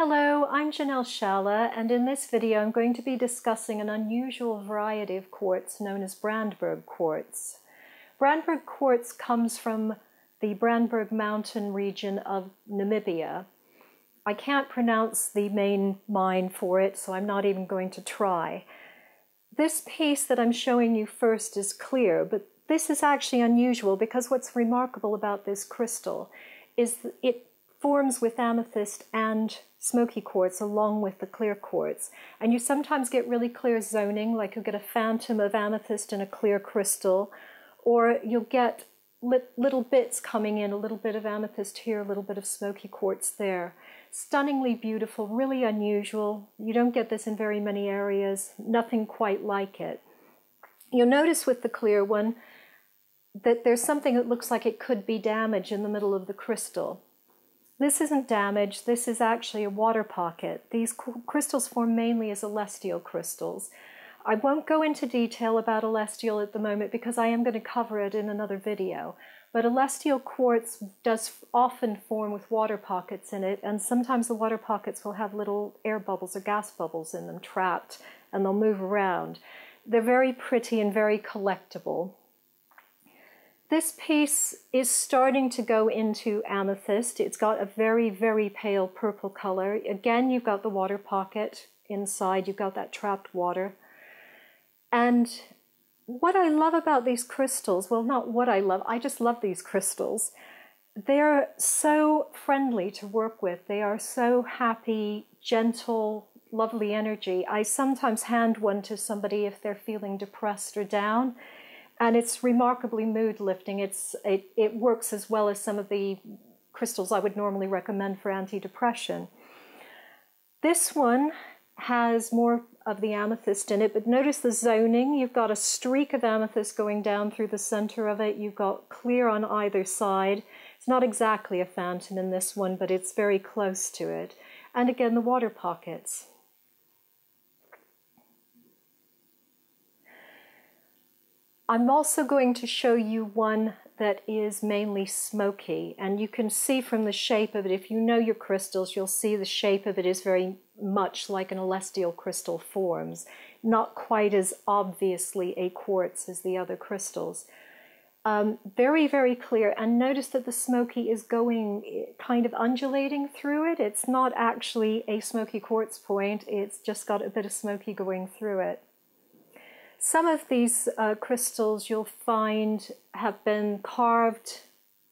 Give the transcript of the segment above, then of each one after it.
Hello, I'm Janelle Shala, and in this video I'm going to be discussing an unusual variety of quartz known as Brandberg quartz. Brandberg quartz comes from the Brandberg mountain region of Namibia. I can't pronounce the main mine for it, so I'm not even going to try. This piece that I'm showing you first is clear, but this is actually unusual because what's remarkable about this crystal is that it forms with amethyst and smoky quartz along with the clear quartz. And you sometimes get really clear zoning, like you'll get a phantom of amethyst in a clear crystal, or you'll get little bits coming in, a little bit of amethyst here, a little bit of smoky quartz there. Stunningly beautiful, really unusual. You don't get this in very many areas, nothing quite like it. You'll notice with the clear one that there's something that looks like it could be damage in the middle of the crystal. This isn't damage, this is actually a water pocket. These crystals form mainly as celestial crystals. I won't go into detail about celestial at the moment because I am going to cover it in another video. But celestial quartz does often form with water pockets in it, and sometimes the water pockets will have little air bubbles or gas bubbles in them trapped, and they'll move around. They're very pretty and very collectible. This piece is starting to go into amethyst. It's got a very, very pale purple color. Again, you've got the water pocket inside. You've got that trapped water. And what I love about these crystals, well, not what I love, I just love these crystals. They're so friendly to work with. They are so happy, gentle, lovely energy. I sometimes hand one to somebody if they're feeling depressed or down. And it's remarkably mood lifting. It works as well as some of the crystals I would normally recommend for antidepressant. This one has more of the amethyst in it, but notice the zoning. You've got a streak of amethyst going down through the center of it. You've got clear on either side. It's not exactly a phantom in this one, but it's very close to it. And again, the water pockets. I'm also going to show you one that is mainly smoky, and you can see from the shape of it, if you know your crystals, you'll see the shape of it is very much like an celestial crystal forms, not quite as obviously a quartz as the other crystals. Very, very clear, and notice that the smoky is going kind of undulating through it. It's not actually a smoky quartz point, it's just got a bit of smoky going through it. Some of these crystals you'll find have been carved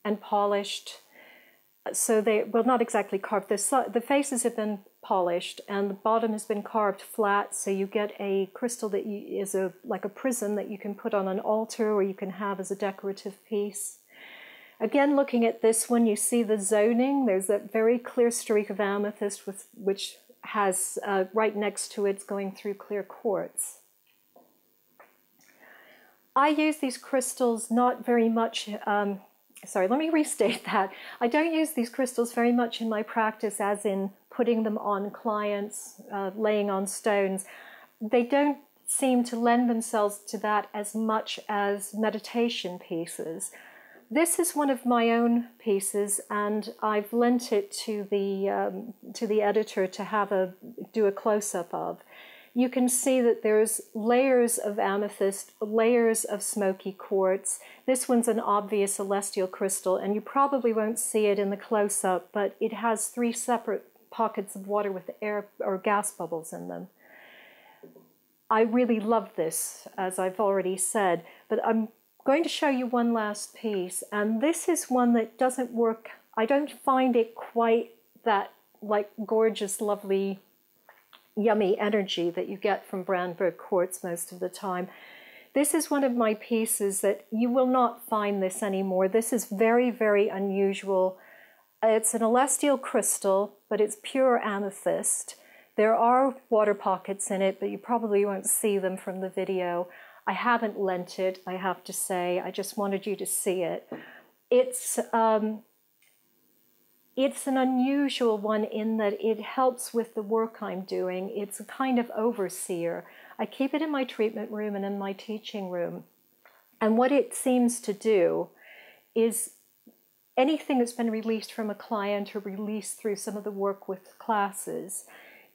and polished. So they, well, not exactly carved. The faces have been polished and the bottom has been carved flat. So you get a crystal that is like a prism that you can put on an altar or you can have as a decorative piece. Again, looking at this one, you see the zoning. There's a very clear streak of amethyst which has right next to it going through clear quartz. I use these crystals not very much, sorry, let me restate that. I don't use these crystals very much in my practice as in putting them on clients, laying on stones. They don't seem to lend themselves to that as much as meditation pieces. This is one of my own pieces, and I've lent it to the editor to do a close-up of. You can see that there's layers of amethyst, layers of smoky quartz. This one's an obvious celestial crystal, and you probably won't see it in the close-up, but it has 3 separate pockets of water with air or gas bubbles in them. I really love this, as I've already said, but I'm going to show you one last piece, and this is one that doesn't work. I don't find it quite that like gorgeous, lovely, yummy energy that you get from Brandberg quartz most of the time. This is one of my pieces that you will not find this anymore. This is very, very unusual. It's an celestial crystal, but it's pure amethyst. There are water pockets in it, but you probably won't see them from the video. I haven't lent it, I have to say. I just wanted you to see it. It's an unusual one in that it helps with the work I'm doing. It's a kind of overseer. I keep it in my treatment room and in my teaching room. And what it seems to do is anything that's been released from a client or released through some of the work with classes,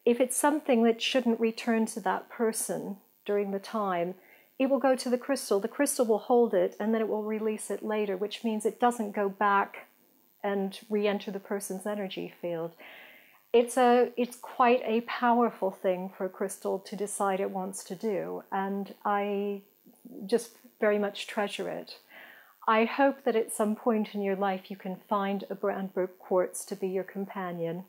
if it's something that shouldn't return to that person during the time, it will go to the crystal. The crystal will hold it, and then it will release it later, which means it doesn't go back and re-enter the person's energy field. It's quite a powerful thing for a crystal to decide it wants to do, and I just very much treasure it. I hope that at some point in your life you can find a Brandberg quartz to be your companion.